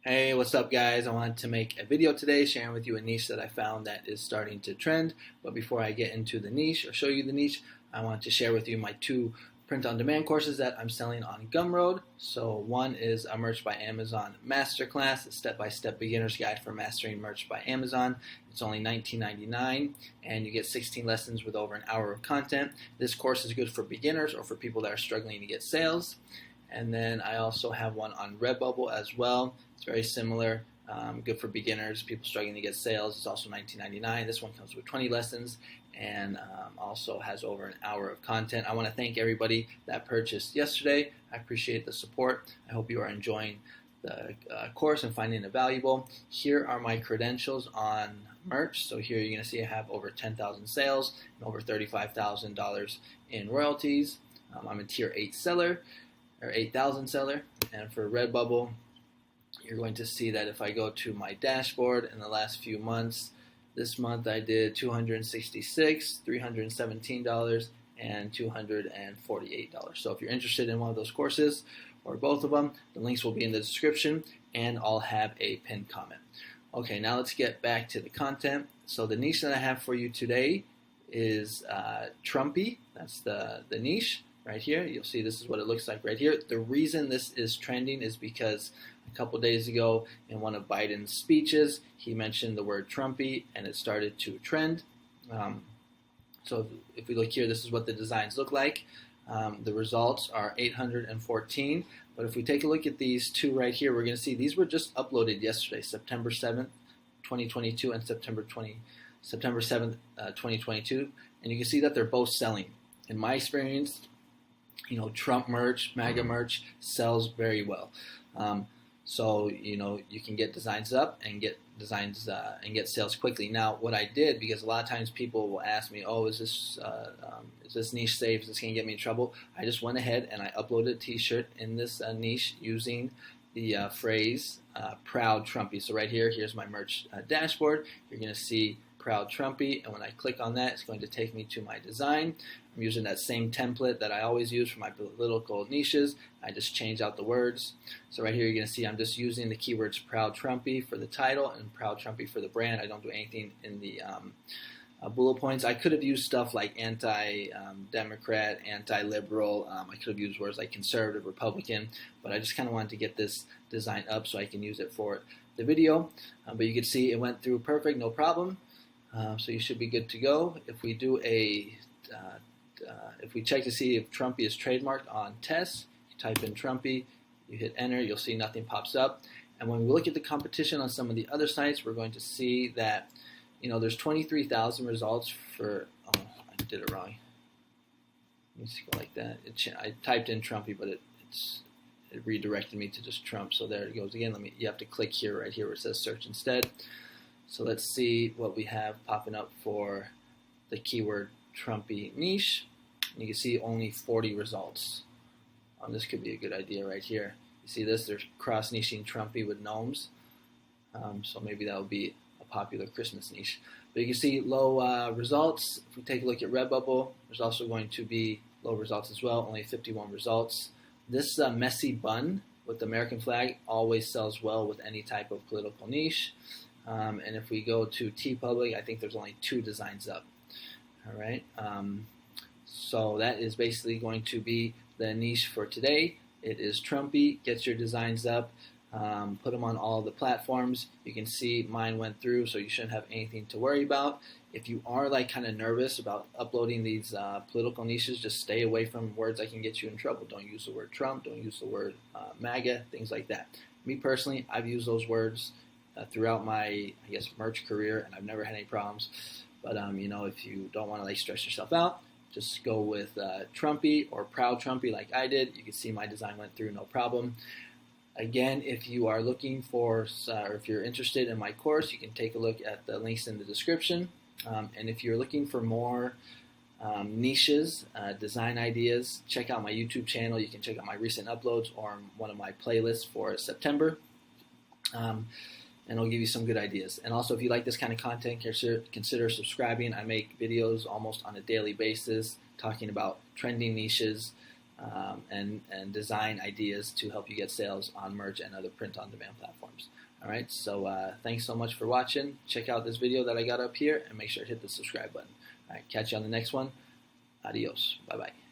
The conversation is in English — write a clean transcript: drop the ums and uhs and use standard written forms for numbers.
Hey, what's up guys? I wanted to make a video today sharing with you a niche that I found that is starting to trend. But before I get into the niche or show you the niche, I want to share with you my two print-on-demand courses that I'm selling on Gumroad. So one is a Merch by Amazon Masterclass, a step-by-step beginner's guide for mastering merch by Amazon. It's only $19.99 and you get 16 lessons with over an hour of content. This course is good for beginners or for people that are struggling to get sales. And then I also have one on Redbubble as well. It's very similar, good for beginners, people struggling to get sales. It's also $19.99. This one comes with 20 lessons and also has over an hour of content. I want to thank everybody that purchased yesterday. I appreciate the support. I hope you are enjoying the course and finding it valuable. Here are my credentials on merch. So here you're going to see I have over 10,000 sales and over $35,000 in royalties. I'm a tier 8 seller. Or 8,000 seller, and for Redbubble you're going to see that if I go to my dashboard in the last few months, this month I did $266, $317, and $248. So if you're interested in one of those courses or both of them, the links will be in the description and I'll have a pinned comment. Okay, now let's get back to the content. So the niche that I have for you today is Trumpy. That's the niche. Right here, you'll see this is what it looks like right here. The reason this is trending is because a couple days ago in one of Biden's speeches, he mentioned the word Trumpy and it started to trend. So if we look here, this is what the designs look like. The results are 814, but if we take a look at these two right here, we're going to see these were just uploaded yesterday, September 7th, 2022 and September 7th, 2022, and you can see that they're both selling. In my experience, Trump merch, MAGA merch sells very well. So you can get designs up and get designs and get sales quickly. Now, what I did, because a lot of times people will ask me, "Oh, is this niche safe? Is this going to get me in trouble?" I just went ahead and I uploaded a T-shirt in this niche using the phrase "Proud Trumpy." So right here, here's my merch dashboard. You're going to see Proud Trumpy, and when I click on that, it's going to take me to my design. I'm using that same template that I always use for my political niches. I just change out the words. So right here you're going to see I'm just using the keywords Proud Trumpy for the title and Proud Trumpy for the brand. I don't do anything in the bullet points. I could have used stuff like anti-Democrat, anti-liberal. I could have used words like conservative, Republican, but I just kind of wanted to get this design up so I can use it for the video. But you can see it went through perfect, no problem. So you should be good to go. If we do if we check to see if Trumpy is trademarked on tests, you type in Trumpy, you hit enter, you'll see nothing pops up. And when we look at the competition on some of the other sites, we're going to see that there's 23,000 results for. Oh, I did it wrong. Let me see, go like that. I typed in Trumpy, but it redirected me to just Trump. So there it goes again. You have to click here, right here, where it says search instead. So let's see what we have popping up for the keyword Trumpy niche. And you can see only 40 results. This could be a good idea right here. You see this? There's cross-niching Trumpy with gnomes. So maybe that would be a popular Christmas niche. But you can see low results. If we take a look at Redbubble, there's also going to be low results as well, only 51 results. This messy bun with the American flag always sells well with any type of political niche. And if we go to TeePublic, I think there's only 2 designs up. All right. So that is basically going to be the niche for today. It is Trumpy. Get your designs up. Put them on all the platforms. You can see mine went through, so you shouldn't have anything to worry about. If you are kind of nervous about uploading these political niches, just stay away from words that can get you in trouble. Don't use the word Trump. Don't use the word MAGA, things like that. Me personally, I've used those words throughout my, merch career, and I've never had any problems. But, if you don't want to stress yourself out, just go with Trumpy or Proud Trumpy like I did. You can see my design went through no problem. Again, if you are looking for, or if you're interested in my course, you can take a look at the links in the description. And if you're looking for more niches, design ideas, check out my YouTube channel. You can check out my recent uploads or one of my playlists for September. And it'll give you some good ideas. And also, if you like this kind of content, consider subscribing. I make videos almost on a daily basis talking about trending niches, and design ideas to help you get sales on merch and other print-on-demand platforms. All right, so thanks so much for watching. Check out this video that I got up here, and make sure to hit the subscribe button. All right, catch you on the next one. Adios. Bye-bye.